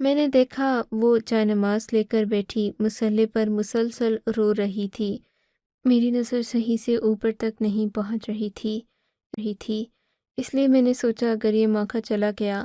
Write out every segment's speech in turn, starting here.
میں نے دیکھا وہ چائے نماز لے کر بیٹھی مصلے پر مسلسل رو رہی تھی۔ میری نظر صحیح سے اوپر تک نہیں پہنچ رہی تھی، اس لیے میں نے سوچا اگر یہ موقع چلا گیا،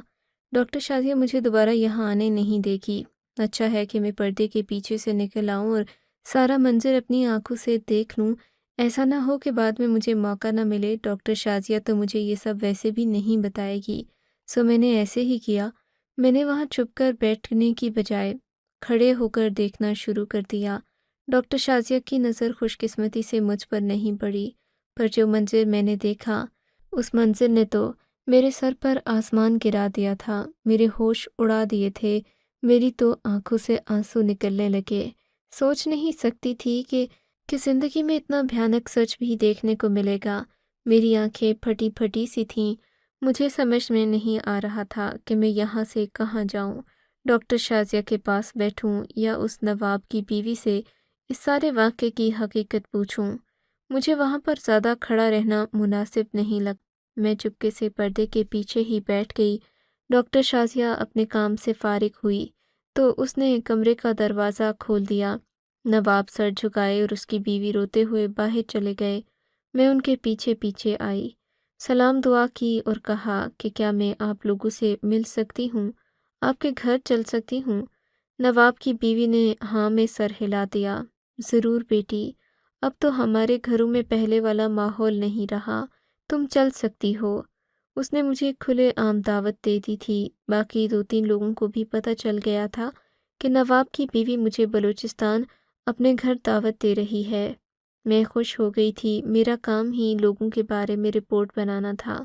ڈاکٹر شازیہ مجھے دوبارہ یہاں آنے نہیں دے گی۔ اچھا ہے کہ میں پردے کے پیچھے سے نکل آؤں اور سارا منظر اپنی آنکھوں سے دیکھ لوں، ایسا نہ ہو کہ بعد میں مجھے موقع نہ ملے۔ ڈاکٹر شازیہ تو مجھے یہ سب ویسے بھی نہیں بتائے گی، سو میں نے ایسے ہی کیا۔ میں نے وہاں چھپ کر بیٹھنے کی بجائے کھڑے ہو کر دیکھنا شروع کر دیا۔ ڈاکٹر شازیہ کی نظر خوش قسمتی سے مجھ پر نہیں پڑی، پر جو منظر میں نے دیکھا اس منظر نے تو میرے سر پر آسمان گرا دیا تھا، میرے ہوش اڑا دیے تھے، میری تو آنکھوں سے آنسو نکلنے لگے۔ سوچ نہیں سکتی تھی کہ زندگی میں اتنا بھیانک سچ بھی دیکھنے کو ملے گا۔ میری آنکھیں پھٹی پھٹی سی تھیں، مجھے سمجھ میں نہیں آ رہا تھا کہ میں یہاں سے کہاں جاؤں، ڈاکٹر شازیہ کے پاس بیٹھوں یا اس نواب کی بیوی سے اس سارے واقعے کی حقیقت پوچھوں۔ مجھے وہاں پر زیادہ کھڑا رہنا مناسب نہیں لگ، میں چپکے سے پردے کے پیچھے ہی بیٹھ گئی۔ ڈاکٹر شازیہ اپنے کام سے فارغ ہوئی تو اس نے کمرے کا دروازہ کھول دیا۔ نواب سر جھکائے اور اس کی بیوی روتے ہوئے باہر چلے گئے۔ میں ان کے پیچھے پیچھے آئی، سلام دعا کی اور کہا کہ کیا میں آپ لوگوں سے مل سکتی ہوں، آپ کے گھر چل سکتی ہوں؟ نواب کی بیوی نے ہاں میں سر ہلا دیا۔ ضرور بیٹی، اب تو ہمارے گھروں میں پہلے والا ماحول نہیں رہا، تم چل سکتی ہو۔ اس نے مجھے کھلے عام دعوت دے دی تھی۔ باقی 2-3 لوگوں کو بھی پتہ چل گیا تھا کہ نواب کی بیوی مجھے بلوچستان اپنے گھر دعوت دے رہی ہے۔ میں خوش ہو گئی تھی، میرا کام ہی لوگوں کے بارے میں رپورٹ بنانا تھا،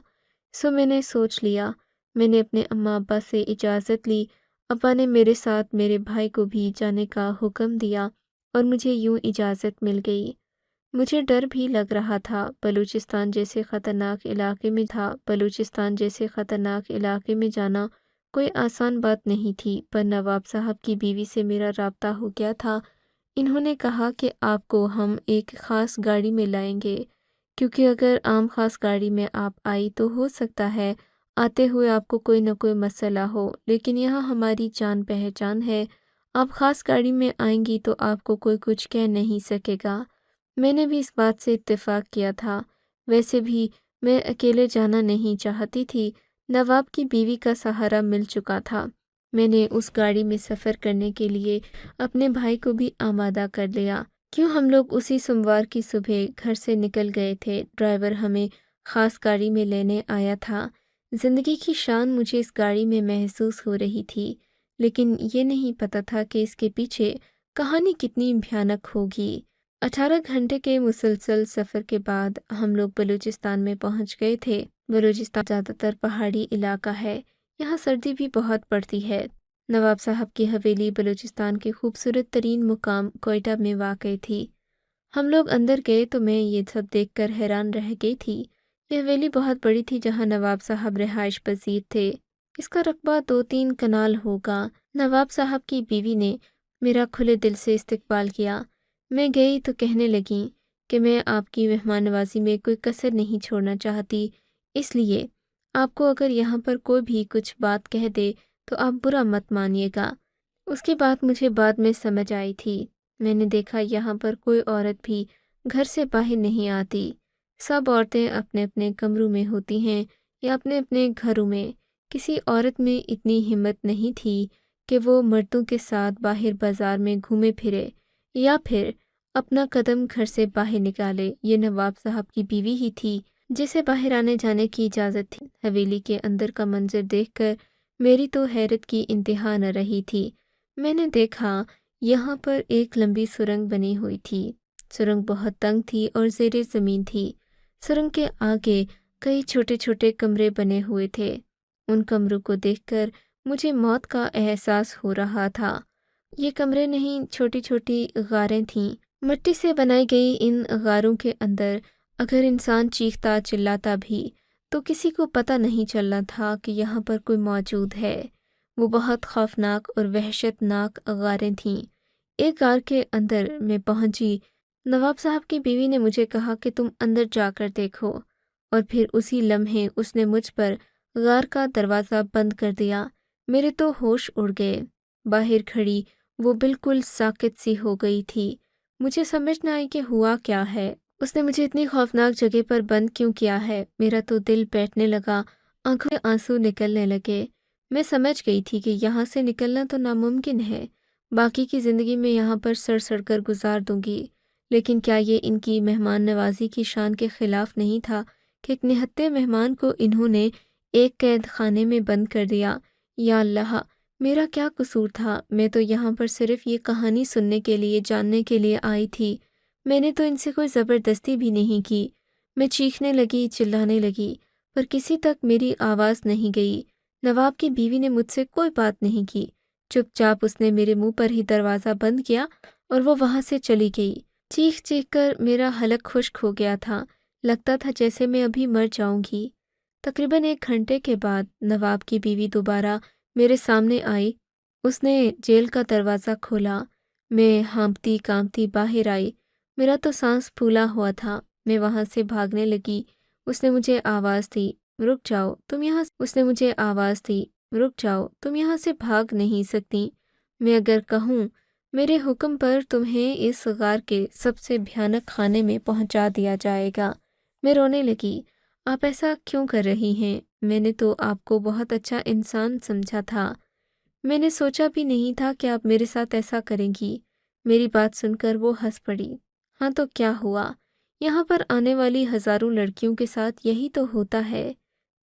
سو میں نے سوچ لیا۔ میں نے اپنے اماں ابا سے اجازت لی، ابا نے میرے ساتھ میرے بھائی کو بھی جانے کا حکم دیا اور مجھے یوں اجازت مل گئی۔ مجھے ڈر بھی لگ رہا تھا، بلوچستان جیسے خطرناک علاقے میں جانا کوئی آسان بات نہیں تھی، پر نواب صاحب کی بیوی سے میرا رابطہ ہو گیا تھا۔ انہوں نے کہا کہ آپ کو ہم ایک خاص گاڑی میں لائیں گے، کیونکہ اگر عام خاص گاڑی میں آپ آئی تو ہو سکتا ہے آتے ہوئے آپ کو کوئی نہ کوئی مسئلہ ہو، لیکن یہاں ہماری جان پہچان ہے، آپ خاص گاڑی میں آئیں گی تو آپ کو کوئی کچھ کہہ نہیں سکے گا۔ میں نے بھی اس بات سے اتفاق کیا تھا، ویسے بھی میں اکیلے جانا نہیں چاہتی تھی، نواب کی بیوی کا سہارا مل چکا تھا۔ میں نے اس گاڑی میں سفر کرنے کے لیے اپنے بھائی کو بھی آمادہ کر لیا، کیوں ہم لوگ اسی سوموار کی صبح گھر سے نکل گئے تھے۔ ڈرائیور ہمیں خاص گاڑی میں لینے آیا تھا۔ زندگی کی شان مجھے اس گاڑی میں محسوس ہو رہی تھی، لیکن یہ نہیں پتہ تھا کہ اس کے پیچھے کہانی کتنی بھیانک ہوگی۔ 18 گھنٹے کے مسلسل سفر کے بعد ہم لوگ بلوچستان میں پہنچ گئے تھے۔ بلوچستان زیادہ تر پہاڑی علاقہ ہے، یہاں سردی بھی بہت پڑتی ہے۔ نواب صاحب کی حویلی بلوچستان کے خوبصورت ترین مقام کوئٹہ میں واقع تھی۔ ہم لوگ اندر گئے تو میں یہ سب دیکھ کر حیران رہ گئی تھی۔ یہ حویلی بہت بڑی تھی جہاں نواب صاحب رہائش پذیر تھے۔ اس کا رقبہ 2-3 کنال ہوگا۔ نواب صاحب کی بیوی نے میرا کھلے دل سے استقبال کیا۔ میں گئی تو کہنے لگیں کہ میں آپ کی مہمان نوازی میں کوئی کسر نہیں چھوڑنا چاہتی، اس لیے آپ کو اگر یہاں پر کوئی بھی کچھ بات کہہ دے تو آپ برا مت مانیے گا۔ اس کی بات مجھے بعد میں سمجھ آئی تھی۔ میں نے دیکھا یہاں پر کوئی عورت بھی گھر سے باہر نہیں آتی، سب عورتیں اپنے اپنے کمروں میں ہوتی ہیں یا اپنے اپنے گھروں میں۔ کسی عورت میں اتنی ہمت نہیں تھی کہ وہ مردوں کے ساتھ باہر بازار میں گھومے پھرے یا پھر اپنا قدم گھر سے باہر نکالے۔ یہ نواب صاحب کی بیوی ہی تھی جسے باہر آنے جانے کی اجازت تھی۔ حویلی کے اندر کا منظر دیکھ کر میری تو حیرت کی انتہا نہ رہی تھی۔ میں نے دیکھا یہاں پر ایک لمبی سرنگ بنی ہوئی تھی۔ سرنگ بہت تنگ تھی اور زیر زمین تھی۔ سرنگ کے آگے کئی چھوٹے چھوٹے کمرے بنے ہوئے تھے۔ ان کمروں کو دیکھ کر مجھے موت کا احساس ہو رہا تھا۔ یہ کمرے نہیں، چھوٹی چھوٹی غاریں تھیں، مٹی سے بنائی گئی۔ ان غاروں کے اندر اگر انسان چیختا چلاتا بھی تو کسی کو پتہ نہیں چلنا تھا کہ یہاں پر کوئی موجود ہے۔ وہ بہت خوفناک اور وحشت ناک غاریں تھیں۔ ایک غار کے اندر میں پہنچی، نواب صاحب کی بیوی نے مجھے کہا کہ تم اندر جا کر دیکھو، اور پھر اسی لمحے اس نے مجھ پر غار کا دروازہ بند کر دیا۔ میرے تو ہوش اڑ گئے۔ باہر کھڑی وہ بالکل ساکت سی ہو گئی تھی۔ مجھے سمجھ نہ آئی کہ ہوا کیا ہے، اس نے مجھے اتنی خوفناک جگہ پر بند کیوں کیا ہے۔ میرا تو دل بیٹھنے لگا، آنکھوں سے آنسو نکلنے لگے۔ میں سمجھ گئی تھی کہ یہاں سے نکلنا تو ناممکن ہے، باقی کی زندگی میں یہاں پر سڑ سڑ کر گزار دوں گی، لیکن کیا یہ ان کی مہمان نوازی کی شان کے خلاف نہیں تھا کہ ایک نہتے مہمان کو انہوں نے ایک قید خانے میں بند کر دیا؟ یا اللہ، میرا کیا قصور تھا؟ میں تو یہاں پر صرف یہ کہانی سننے کے لیے، جاننے کے لیے آئی تھی۔ میں نے تو ان سے کوئی زبردستی بھی نہیں کی۔ میں چیخنے لگی، چلانے لگی، پر کسی تک میری آواز نہیں گئی۔ نواب کی بیوی نے مجھ سے کوئی بات نہیں کی، چپ چاپ اس نے میرے منہ پر ہی دروازہ بند کیا اور وہ وہاں سے چلی گئی۔ چیخ چیخ کر میرا حلق خشک ہو گیا تھا، لگتا تھا جیسے میں ابھی مر جاؤں گی۔ تقریباً 1 گھنٹے کے بعد نواب کی بیوی دوبارہ میرے سامنے آئی۔ اس نے جیل کا دروازہ کھولا۔ میں ہانپتی کانپتی باہر آئی۔ میرا تو سانس پھولا ہوا تھا۔ میں وہاں سے بھاگنے لگی۔ اس نے مجھے آواز دی، رک جاؤ تم یہاں اس نے مجھے آواز دی، رک جاؤ تم یہاں سے بھاگ نہیں سکتی۔ میں اگر کہوں، میرے حکم پر تمہیں اس غار کے سب سے بھیانک خانے میں پہنچا دیا جائے گا۔ میں رونے لگی۔ آپ ایسا کیوں کر رہی ہیں؟ میں نے تو آپ کو بہت اچھا انسان سمجھا تھا۔ میں نے سوچا بھی نہیں تھا کہ آپ میرے ساتھ ایسا کریں گی۔ میری بات سن کر وہ ہنس پڑی۔ ہاں تو کیا ہوا؟ یہاں پر آنے والی ہزاروں لڑکیوں کے ساتھ یہی تو ہوتا ہے۔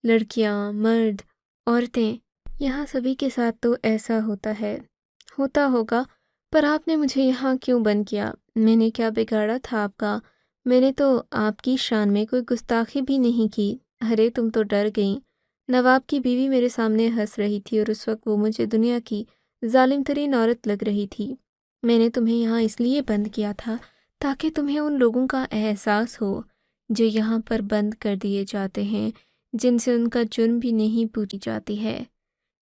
لڑکیاں، مرد، عورتیں، یہاں سبھی کے ساتھ تو ایسا ہوتا ہے۔ ہوتا ہوگا، پر آپ نے مجھے یہاں کیوں بند کیا؟ میں نے کیا بگاڑا تھا آپ کا؟ میں نے تو آپ کی شان میں کوئی گستاخی بھی نہیں کی۔ ارے تم تو ڈر گئیں۔ نواب کی بیوی میرے سامنے ہنس رہی تھی اور اس وقت وہ مجھے دنیا کی ظالم ترین عورت لگ رہی تھی۔ میں نے تمہیں یہاں اس لیے بند کیا تھا تاکہ تمہیں ان لوگوں کا احساس ہو جو یہاں پر بند کر دیے جاتے ہیں، جن سے ان کا جرم بھی نہیں پوچھی جاتی ہے۔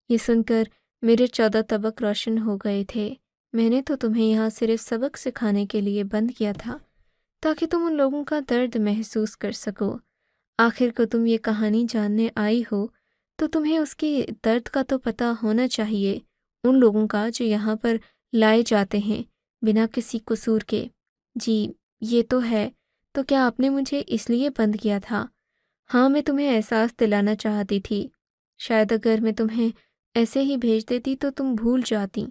یہ سن کر میرے 14 طبق روشن ہو گئے تھے۔ میں نے تو تمہیں یہاں صرف سبق سکھانے کے لیے بند کیا تھا تاکہ تم ان لوگوں کا درد محسوس کر سکو۔ آخر کو تم یہ کہانی جاننے آئی ہو تو تمہیں اس کی درد کا تو پتہ ہونا چاہیے، ان لوگوں کا جو یہاں پر لائے جاتے ہیں بنا کسی قصور کے۔ جی یہ تو ہے۔ تو کیا آپ نے مجھے اس لیے بند کیا تھا؟ ہاں، میں تمہیں احساس دلانا چاہتی تھی۔ شاید اگر میں تمہیں ایسے ہی بھیج دیتی تو تم بھول جاتی،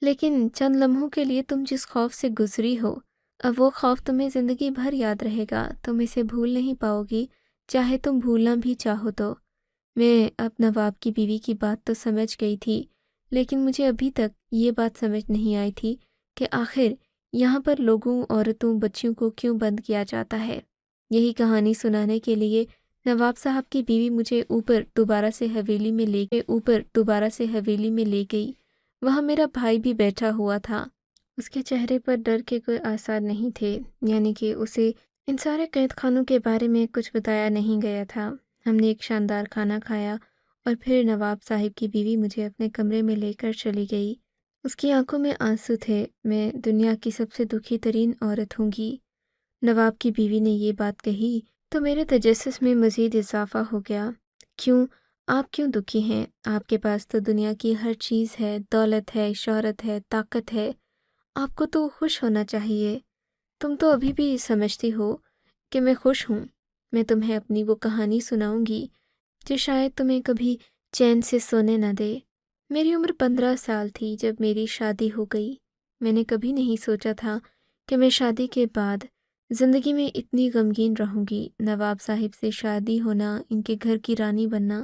لیکن چند لمحوں کے لیے تم جس خوف سے گزری ہو، اب وہ خوف تمہیں زندگی بھر یاد رہے گا۔ تم اسے بھول نہیں پاؤ گی، چاہے تم بھولنا بھی چاہو تو۔ میں اب نواب کی بیوی کی بات تو سمجھ گئی تھی، لیکن مجھے ابھی تک یہ بات سمجھ نہیں آئی تھی کہ آخر یہاں پر لوگوں، عورتوں، بچیوں کو کیوں بند کیا جاتا ہے۔ یہی کہانی سنانے کے لیے نواب صاحب کی بیوی مجھے اوپر دوبارہ سے حویلی میں لے گئی۔ وہاں میرا بھائی بھی بیٹھا ہوا تھا۔ اس کے چہرے پر ڈر کے کوئی آثار نہیں تھے، یعنی کہ اسے ان سارے قید خانوں کے بارے میں کچھ بتایا نہیں گیا تھا۔ ہم نے ایک شاندار کھانا کھایا اور پھر نواب صاحب کی بیوی مجھے اپنے کمرے میں لے کر چلی گئی۔ اس کی آنکھوں میں آنسو تھے۔ میں دنیا کی سب سے دکھی ترین عورت ہوں گی۔ نواب کی بیوی نے یہ بات کہی تو میرے تجسس میں مزید اضافہ ہو گیا۔ کیوں؟ آپ کیوں دکھی ہیں؟ آپ کے پاس تو دنیا کی ہر چیز ہے، دولت ہے، شہرت ہے، طاقت ہے۔ آپ کو تو خوش ہونا چاہیے۔ تم تو ابھی بھی سمجھتی ہو کہ میں خوش ہوں۔ میں تمہیں اپنی وہ کہانی سناؤں گی جو شاید تمہیں کبھی چین سے سونے نہ دے۔ میری عمر 15 سال تھی جب میری شادی ہو گئی۔ میں نے کبھی نہیں سوچا تھا کہ میں شادی کے بعد زندگی میں اتنی غمگین رہوں گی۔ نواب صاحب سے شادی ہونا، ان کے گھر کی رانی بننا،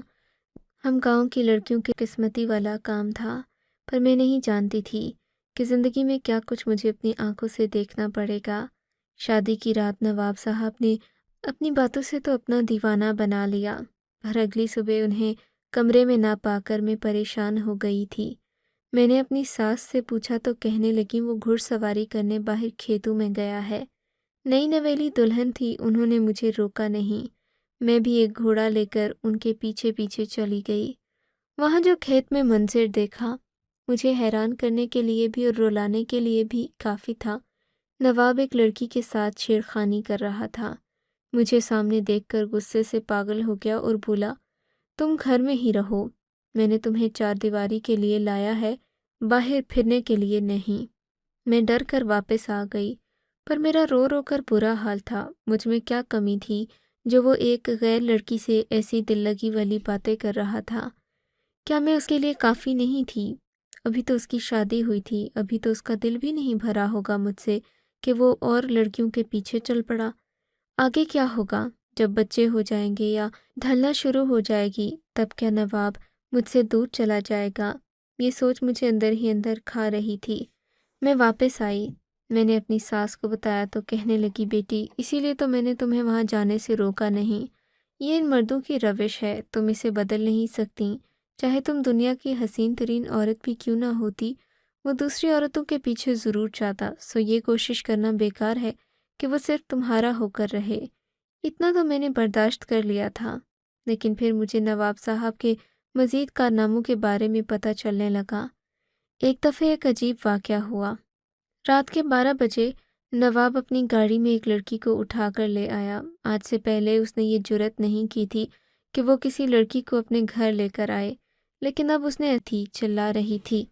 ہم گاؤں کی لڑکیوں کے قسمتی والا کام تھا، پر میں نہیں جانتی تھی کہ زندگی میں کیا کچھ مجھے اپنی آنکھوں سے دیکھنا پڑے گا۔ شادی کی رات نواب صاحب نے اپنی باتوں سے تو اپنا دیوانہ بنا لیا، پر اگلی صبح انہیں کمرے میں نہ پا کر میں پریشان ہو گئی تھی۔ میں نے اپنی ساس سے پوچھا تو کہنے لگی وہ گھڑ سواری کرنے باہر کھیتوں میں گیا ہے۔ نئی نویلی دلہن تھی، انہوں نے مجھے روکا نہیں۔ میں بھی ایک گھوڑا لے کر ان کے پیچھے پیچھے چلی گئی۔ وہاں جو کھیت میں منظر دیکھا، مجھے حیران کرنے کے لیے بھی اور رلانے کے لیے بھی کافی تھا۔ نواب ایک لڑکی کے ساتھ چھیڑخانی کر رہا تھا۔ مجھے سامنے دیکھ کر غصے سے پاگل ہو گیا اور بولا، تم گھر میں ہی رہو، میں نے تمہیں 4 دیواری کے لیے لایا ہے، باہر پھرنے کے لیے نہیں۔ میں ڈر کر واپس آ گئی، پر میرا رو رو کر برا حال تھا۔ مجھ میں کیا کمی تھی جو وہ ایک غیر لڑکی سے ایسی دل لگی والی باتیں کر رہا تھا؟ کیا میں اس کے لیے کافی نہیں تھی؟ ابھی تو اس کی شادی ہوئی تھی، ابھی تو اس کا دل بھی نہیں بھرا ہوگا مجھ سے کہ وہ اور لڑکیوں کے پیچھے چل پڑا۔ آگے کیا ہوگا؟ جب بچے ہو جائیں گے یا ڈھلنا شروع ہو جائے گی، تب کیا نواب مجھ سے دور چلا جائے گا؟ یہ سوچ مجھے اندر ہی اندر کھا رہی تھی۔ میں واپس آئی، میں نے اپنی ساس کو بتایا تو کہنے لگی، بیٹی اسی لیے تو میں نے تمہیں وہاں جانے سے روکا نہیں۔ یہ ان مردوں کی روش ہے، تم اسے بدل نہیں سکتی۔ چاہے تم دنیا کی حسین ترین عورت بھی کیوں نہ ہوتی، وہ دوسری عورتوں کے پیچھے ضرور جاتا، سو یہ کوشش کرنا بیکار ہے کہ وہ صرف تمہارا ہو کر رہے۔ اتنا تو میں نے برداشت کر لیا تھا، لیکن پھر مجھے نواب صاحب کے مزید کارناموں کے بارے میں پتہ چلنے لگا۔ ایک دفعہ ایک عجیب واقعہ ہوا۔ رات کے 12 بجے نواب اپنی گاڑی میں ایک لڑکی کو اٹھا کر لے آیا۔ آج سے پہلے اس نے یہ جرت نہیں کی تھی کہ وہ کسی لڑکی کو اپنے گھر لے کر آئے، لیکن اب اس نے چلا رہی تھی۔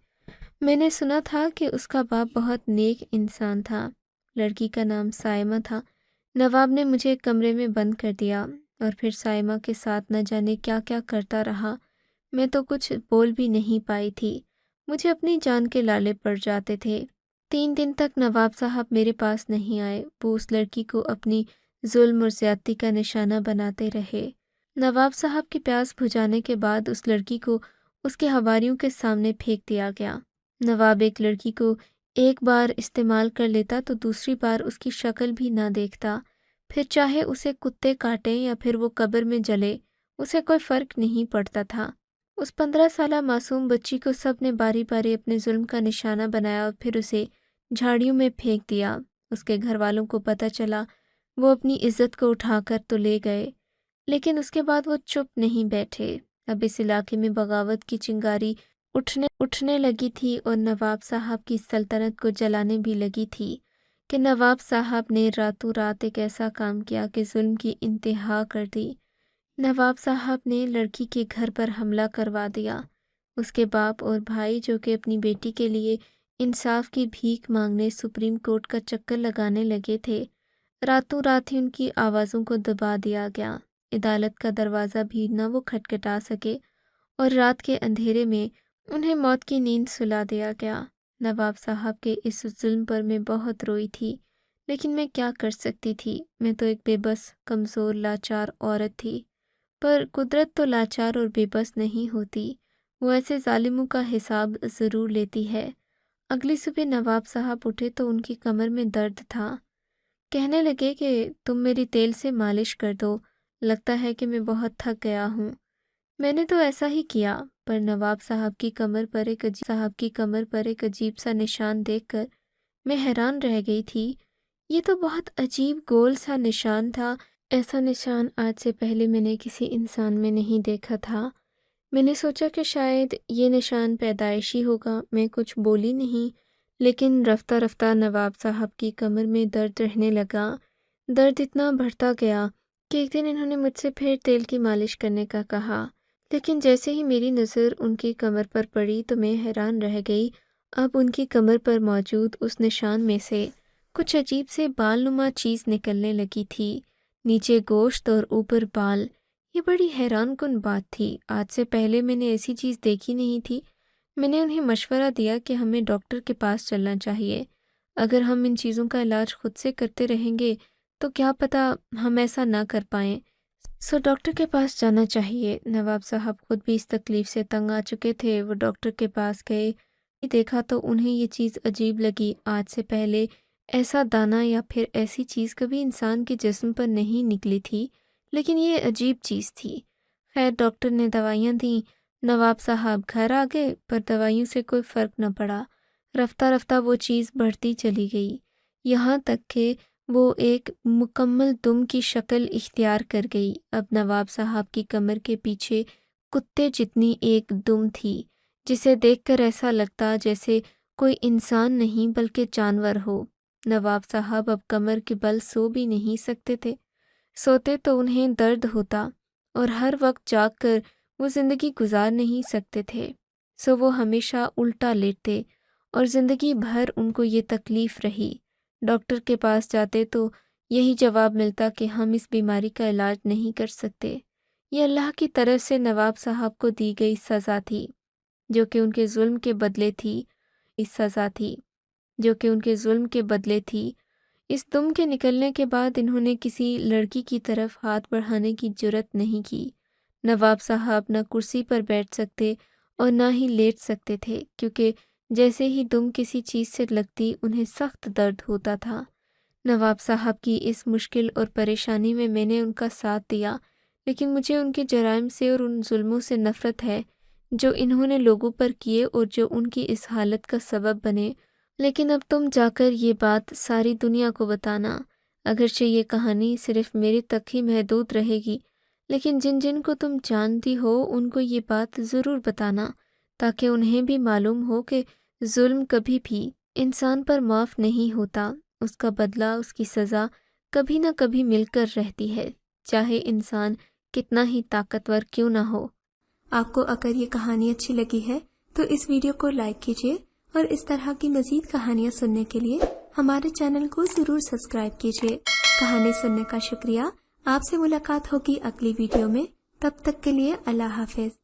میں نے سنا تھا کہ اس کا باپ بہت نیک انسان تھا۔ لڑکی کا نام سائمہ تھا۔ نواب نے مجھے ایک کمرے میں بند کر دیا اور پھر سائمہ کے ساتھ نہ جانے کیا کیا کرتا رہا۔ میں تو کچھ بول بھی نہیں پائی تھی، مجھے اپنی جان کے لالے پڑ جاتے تھے۔ 3 دن تک نواب صاحب میرے پاس نہیں آئے۔ وہ اس لڑکی کو اپنی ظلم اور زیادتی کا نشانہ بناتے رہے۔ نواب صاحب کی پیاس بجھانے کے بعد اس لڑکی کو اس کے حواریوں کے سامنے پھینک دیا گیا۔ نواب ایک لڑکی کو ایک بار استعمال کر لیتا تو دوسری بار اس کی شکل بھی نہ دیکھتا، پھر چاہے اسے کتے کاٹیں یا پھر وہ قبر میں جلے، اسے کوئی فرق نہیں پڑتا تھا۔ اس 15 سالہ معصوم بچی کو سب نے باری باری اپنے ظلم کا نشانہ بنایا اور پھر اسے جھاڑیوں میں پھینک دیا۔ اس کے گھر والوں کو پتہ چلا، وہ اپنی عزت کو اٹھا کر تو لے گئے، لیکن اس کے بعد وہ چپ نہیں بیٹھے۔ اب اس علاقے میں بغاوت کی چنگاری اٹھنے لگی تھی اور نواب صاحب کی سلطنت کو جلانے بھی لگی تھی کہ نواب صاحب نے راتوں رات ایک ایسا کام کیا کہ ظلم کی انتہا کر دی۔ نواب صاحب نے لڑکی کے گھر پر حملہ کروا دیا۔ اس کے باپ اور بھائی جو کہ اپنی بیٹی کے لیے انصاف کی بھیک مانگنے سپریم کورٹ کا چکر لگانے لگے تھے، راتوں رات ہی ان کی آوازوں کو دبا دیا گیا۔ عدالت کا دروازہ بھی نہ وہ کھٹکھٹا سکے اور رات کے اندھیرے میں انہیں موت کی نیند سلا دیا گیا۔ نواب صاحب کے اس ظلم پر میں بہت روئی تھی، لیکن میں کیا کر سکتی تھی؟ میں تو ایک بے بس، کمزور، لاچار عورت تھی۔ پر قدرت تو لاچار اور بے بس نہیں ہوتی، وہ ایسے ظالموں کا حساب ضرور لیتی ہے۔ اگلی صبح نواب صاحب اٹھے تو ان کی کمر میں درد تھا۔ کہنے لگے کہ تم میری تیل سے مالش کر دو، لگتا ہے کہ میں بہت تھک گیا ہوں۔ میں نے تو ایسا ہی کیا، پر نواب صاحب کی کمر پر ایک عجیب سا نشان دیکھ کر میں حیران رہ گئی تھی۔ یہ تو بہت عجیب گول سا نشان تھا، ایسا نشان آج سے پہلے میں نے کسی انسان میں نہیں دیکھا تھا۔ میں نے سوچا کہ شاید یہ نشان پیدائشی ہوگا۔ میں کچھ بولی نہیں، لیکن رفتہ رفتہ نواب صاحب کی کمر میں درد رہنے لگا۔ درد اتنا بڑھتا گیا کہ ایک دن انہوں نے مجھ سے پھر تیل کی مالش کرنے کا کہا، لیکن جیسے ہی میری نظر ان کی کمر پر پڑی تو میں حیران رہ گئی۔ اب ان کی کمر پر موجود اس نشان میں سے کچھ عجیب سے بال نما چیز نکلنے لگی تھی، نیچے گوشت اور اوپر بال۔ یہ بڑی حیران کن بات تھی، آج سے پہلے میں نے ایسی چیز دیکھی نہیں تھی۔ میں نے انہیں مشورہ دیا کہ ہمیں ڈاکٹر کے پاس چلنا چاہیے۔ اگر ہم ان چیزوں کا علاج خود سے کرتے رہیں گے تو کیا پتہ ہم ایسا نہ کر پائیں، سو ڈاکٹر کے پاس جانا چاہیے۔ نواب صاحب خود بھی اس تکلیف سے تنگ آ چکے تھے۔ وہ ڈاکٹر کے پاس گئے، دیکھا تو انہیں یہ چیز عجیب لگی۔ آج سے پہلے ایسا دانہ یا پھر ایسی چیز کبھی انسان کے جسم پر نہیں نکلی تھی، لیکن یہ عجیب چیز تھی۔ خیر ڈاکٹر نے دوائیاں دیں، نواب صاحب گھر آ گئے، پر دوائیوں سے کوئی فرق نہ پڑا۔ رفتہ رفتہ وہ چیز بڑھتی چلی گئی، یہاں تک کہ وہ ایک مکمل دم کی شکل اختیار کر گئی۔ اب نواب صاحب کی کمر کے پیچھے کتے جتنی ایک دم تھی، جسے دیکھ کر ایسا لگتا جیسے کوئی انسان نہیں بلکہ جانور ہو۔ نواب صاحب اب کمر کے بل سو بھی نہیں سکتے تھے، سوتے تو انہیں درد ہوتا اور ہر وقت جاگ کر وہ زندگی گزار نہیں سکتے تھے۔ سو وہ ہمیشہ الٹا لیٹتے اور زندگی بھر ان کو یہ تکلیف رہی۔ ڈاکٹر کے پاس جاتے تو یہی جواب ملتا کہ ہم اس بیماری کا علاج نہیں کر سکتے۔ یہ اللہ کی طرف سے نواب صاحب کو دی گئی سزا تھی، جو کہ ان کے ظلم کے بدلے تھی۔ اس دم کے نکلنے کے بعد انہوں نے کسی لڑکی کی طرف ہاتھ بڑھانے کی جرت نہیں کی۔ نواب صاحب نہ کرسی پر بیٹھ سکتے اور نہ ہی لیٹ سکتے تھے، کیونکہ جیسے ہی دم کسی چیز سے لگتی انہیں سخت درد ہوتا تھا۔ نواب صاحب کی اس مشکل اور پریشانی میں نے ان کا ساتھ دیا، لیکن مجھے ان کے جرائم سے اور ان ظلموں سے نفرت ہے جو انہوں نے لوگوں پر کیے اور جو ان کی اس حالت کا سبب بنے۔ لیکن اب تم جا کر یہ بات ساری دنیا کو بتانا، اگرچہ یہ کہانی صرف میرے تک ہی محدود رہے گی، لیکن جن جن کو تم جانتی ہو ان کو یہ بات ضرور بتانا، تاکہ انہیں بھی معلوم ہو کہ ظلم کبھی بھی انسان پر معاف نہیں ہوتا، اس کا بدلہ، اس کی سزا کبھی نہ کبھی مل کر رہتی ہے، چاہے انسان کتنا ہی طاقتور کیوں نہ ہو۔ آپ کو اگر یہ کہانی اچھی لگی ہے تو اس ویڈیو کو لائک کیجیے اور اس طرح کی مزید کہانیاں سننے کے لیے ہمارے چینل کو ضرور سبسکرائب کیجیے۔ کہانی سننے کا شکریہ۔ آپ سے ملاقات ہوگی اگلی ویڈیو میں، تب تک کے لیے اللہ حافظ۔